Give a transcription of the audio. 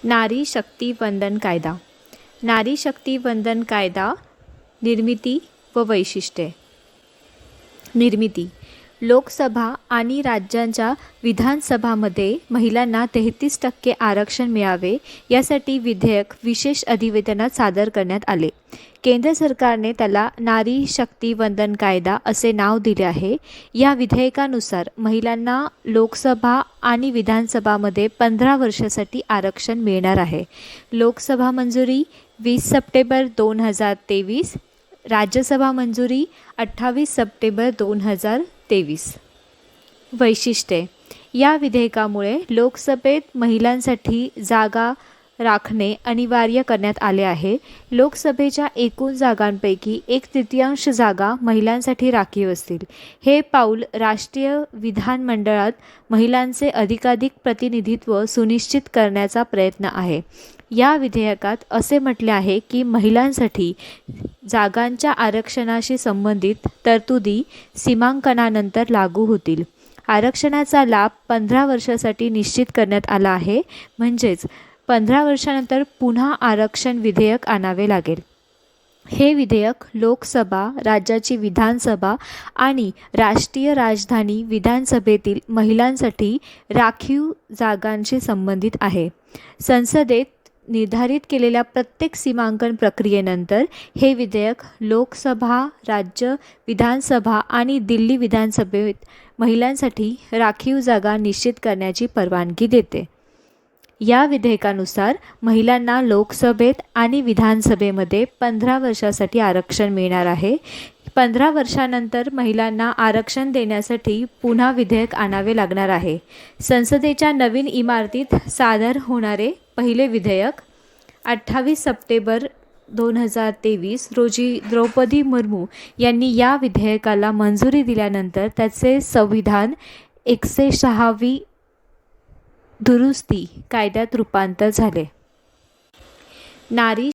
नारी शक्ती वंदन कायदा. नारी शक्ती वंदन कायदा निर्मिती व वैशिष्ट्ये. निर्मिती. लोकसभा आणि राज्यांच्या विधानसभामध्ये महिलांना 33% आरक्षण मिळावे यासाठी विधेयक विशेष अधिवेशनात सादर करण्यात आले. केंद्र सरकारने त्याला नारी शक्ती वंदन कायदा असे नाव दिले आहे. या विधेयकानुसार महिलांना लोकसभा आणि विधानसभामध्ये 15 वर्षासाठी आरक्षण मिळणार आहे. लोकसभा मंजुरी 20 सप्टेंबर 2023, राज्यसभा मंजुरी 28 सप्टेंबर 2023. वैशिष्ट्ये. या विधेयकामुळे लोकसभेत महिलांसाठी जागा राखणे अनिवार्य करण्यात आले आहे. लोकसभेच्या एकूण जागांपैकी 1/3 जागा महिलांसाठी राखीव असतील. हे पाऊल राष्ट्रीय विधानमंडळात महिलांचे अधिकाधिक प्रतिनिधित्व सुनिश्चित करण्याचा प्रयत्न आहे. या विधेयकात असे म्हटले आहे की महिलांसाठी जागांच्या आरक्षणाशी संबंधित तरतुदी सीमांकनानंतर लागू होतील. आरक्षणाचा लाभ 15 वर्षासाठी निश्चित करण्यात आला आहे. म्हणजेच 15 वर्षानंतर पुन्हा आरक्षण विधेयक आणावे लागेल. हे विधेयक लोकसभा, राज्याची विधानसभा आणि राष्ट्रीय राजधानी विधानसभेतील महिलांसाठी राखीव जागांशी संबंधित आहे. संसदेत निर्धारित केलेल्या प्रत्येक सीमांकन प्रक्रियेनंतर हे विधेयक लोकसभा, राज्य विधानसभा आणि दिल्ली विधानसभेत महिलांसाठी राखीव जागा निश्चित करण्याची परवानगी देते. या विधेयकानुसार महिलांना लोकसभेत आणि विधानसभेमध्ये 15 वर्षासाठी आरक्षण मिळणार आहे. 15 वर्षानंतर महिलांना आरक्षण देण्यासाठी पुन्हा विधेयक आणावे लागणार आहे. संसदेच्या नवीन इमारतीत सादर होणारे पहिले विधेयक 28 सप्टेंबर 2023 रोजी द्रौपदी मुर्मू यांनी या विधेयकाला मंजुरी दिल्यानंतर त्याचे संविधान 106वी दुरुस्ती कायद्यात रूपांतर झाले. नारी